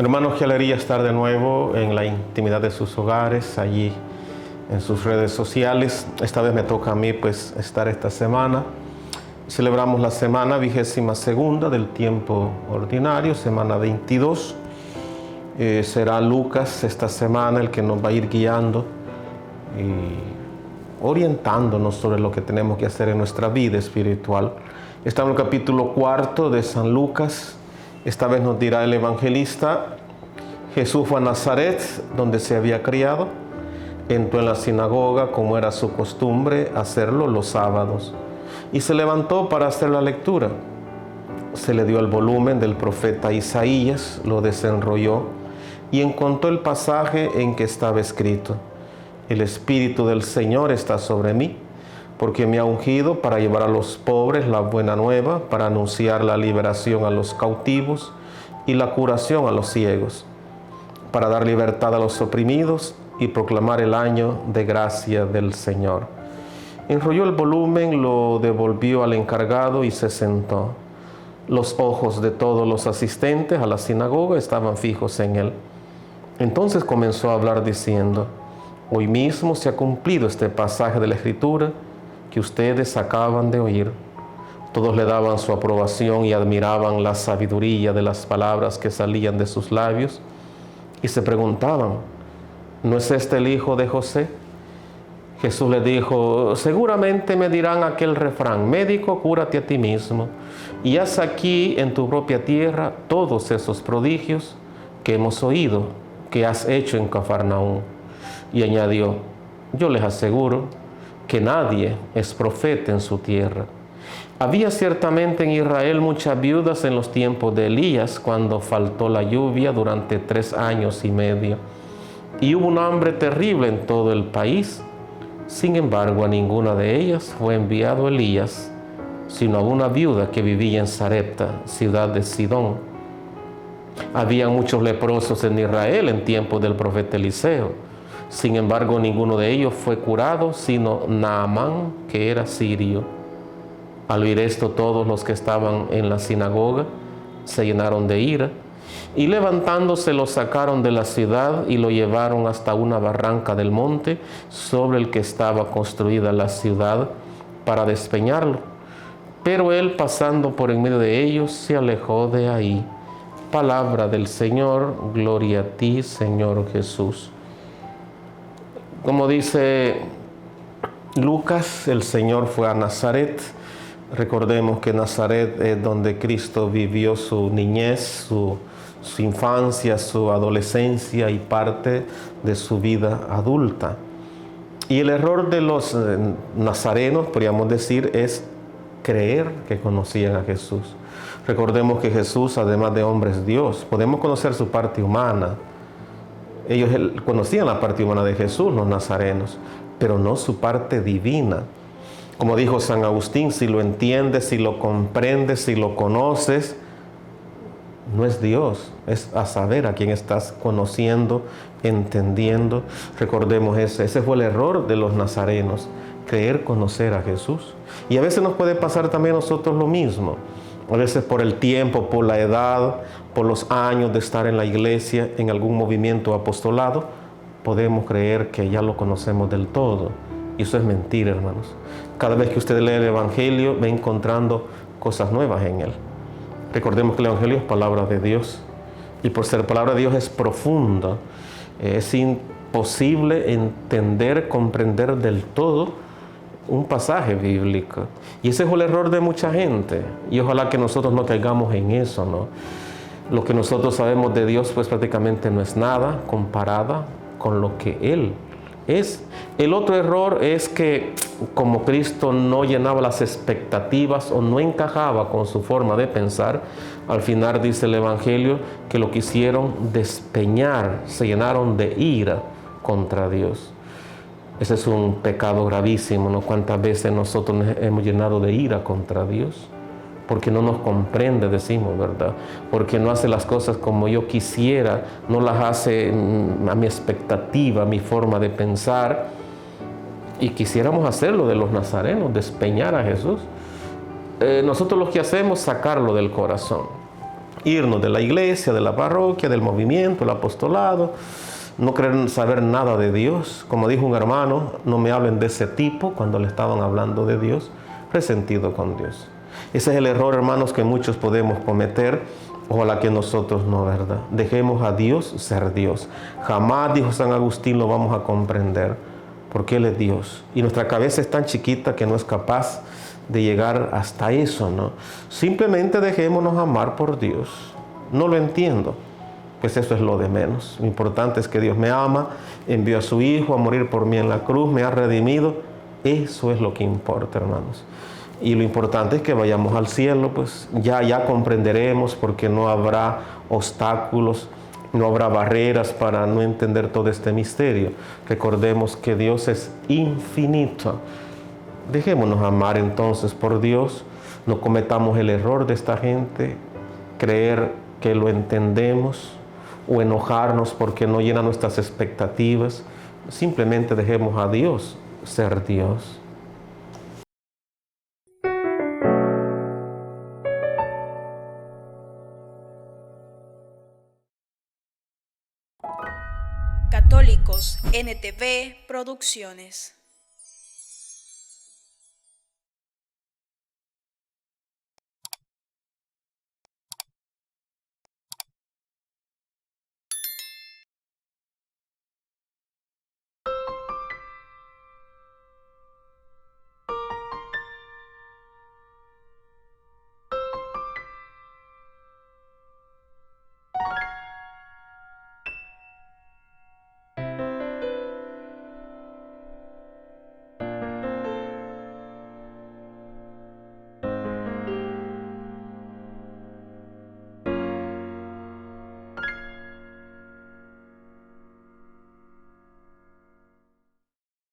Hermanos, qué alegría estar de nuevo en la intimidad de sus hogares, allí en sus redes sociales. Esta vez me toca a mí pues estar esta semana. Celebramos la semana 22ª del tiempo ordinario, semana 22. Será Lucas esta semana el que nos va a ir guiando y orientándonos sobre lo que tenemos que hacer en nuestra vida espiritual. Estamos en el capítulo 4 de San Lucas. Esta vez nos dirá el evangelista: Jesús fue a Nazaret, donde se había criado. Entró en la sinagoga, como era su costumbre hacerlo los sábados, y se levantó para hacer la lectura. Se le dio el volumen del profeta Isaías, lo desenrolló y encontró el pasaje en que estaba escrito: El Espíritu del Señor está sobre mí, porque me ha ungido para llevar a los pobres la buena nueva, para anunciar la liberación a los cautivos y la curación a los ciegos, para dar libertad a los oprimidos y proclamar el año de gracia del Señor. Enrolló el volumen, lo devolvió al encargado y se sentó. Los ojos de todos los asistentes a la sinagoga estaban fijos en él. Entonces comenzó a hablar diciendo: Hoy mismo se ha cumplido este pasaje de la Escritura que ustedes acaban de oír. Todos le daban su aprobación y admiraban la sabiduría de las palabras que salían de sus labios y se preguntaban: ¿no es este el hijo de José? Jesús les dijo: seguramente me dirán aquel refrán: médico, cúrate a ti mismo, y haz aquí en tu propia tierra todos esos prodigios que hemos oído que has hecho en Cafarnaúm. Y añadió: yo les aseguro que nadie es profeta en su tierra. Había ciertamente en Israel muchas viudas en los tiempos de Elías, cuando faltó la lluvia durante 3 años y medio, y hubo un hambre terrible en todo el país. Sin embargo, a ninguna de ellas fue enviado Elías, sino a una viuda que vivía en Sarepta, ciudad de Sidón. Había muchos leprosos en Israel en tiempos del profeta Eliseo. Sin embargo, ninguno de ellos fue curado, sino Naamán, que era sirio. Al oír esto, todos los que estaban en la sinagoga se llenaron de ira, y levantándose lo sacaron de la ciudad y lo llevaron hasta una barranca del monte sobre el que estaba construida la ciudad, para despeñarlo. Pero él, pasando por en medio de ellos, se alejó de ahí. Palabra del Señor. Gloria a ti, Señor Jesús. Como dice Lucas, el Señor fue a Nazaret. Recordemos que Nazaret es donde Cristo vivió su niñez, su infancia, su adolescencia y parte de su vida adulta. Y el error de los nazarenos, podríamos decir, es creer que conocían a Jesús. Recordemos que Jesús, además de hombre, es Dios. Podemos conocer su parte humana. Ellos conocían la parte humana de Jesús, los nazarenos, pero no su parte divina. Como dijo San Agustín, si lo entiendes, si lo comprendes, si lo conoces, no es Dios, es a saber a quién estás conociendo, entendiendo. Recordemos ese fue el error de los nazarenos, creer conocer a Jesús. Y a veces nos puede pasar también a nosotros lo mismo. A veces por el tiempo, por la edad, por los años de estar en la iglesia, en algún movimiento apostolado, podemos creer que ya lo conocemos del todo. Y eso es mentira, hermanos. Cada vez que usted lee el Evangelio, va encontrando cosas nuevas en él. Recordemos que el Evangelio es palabra de Dios. Y por ser palabra de Dios es profunda. Es imposible entender, comprender del todo un pasaje bíblico. Y ese es el error de mucha gente. Y ojalá que nosotros no caigamos en eso, ¿no? Lo que nosotros sabemos de Dios, pues prácticamente no es nada comparada con lo que Él es. El otro error es que, como Cristo no llenaba las expectativas o no encajaba con su forma de pensar, al final dice el Evangelio que lo quisieron despeñar, se llenaron de ira contra Dios. Ese es un pecado gravísimo, ¿no? ¿Cuántas veces nosotros nos hemos llenado de ira contra Dios? Porque no nos comprende, decimos, ¿verdad? Porque no hace las cosas como yo quisiera, no las hace a mi expectativa, a mi forma de pensar. Y quisiéramos hacerlo de los nazarenos, despeñar a Jesús. Nosotros lo que hacemos es sacarlo del corazón. irnos de la iglesia, de la parroquia, del movimiento, el apostolado, no querer saber nada de Dios. Como dijo un hermano, no me hablen de ese tipo cuando le estaban hablando de Dios, resentido con Dios. Ese es el error, hermanos, que muchos podemos cometer. Ojalá que nosotros no, ¿verdad? Dejemos a Dios ser Dios. Jamás, dijo San Agustín, lo vamos a comprender, porque Él es Dios. Y nuestra cabeza es tan chiquita que no es capaz de llegar hasta eso, ¿no? Simplemente dejémonos amar por Dios. No lo entiendo, pues eso es lo de menos. Lo importante es que Dios me ama, envió a su Hijo a morir por mí en la cruz, me ha redimido. Eso es lo que importa, hermanos. Y lo importante es que vayamos al cielo, pues ya comprenderemos, porque no habrá obstáculos, no habrá barreras para no entender todo este misterio. Recordemos que Dios es infinito. Dejémonos amar entonces por Dios, no cometamos el error de esta gente, creer que lo entendemos o enojarnos porque no llena nuestras expectativas. Simplemente dejemos a Dios ser Dios. Católicos NTV Producciones.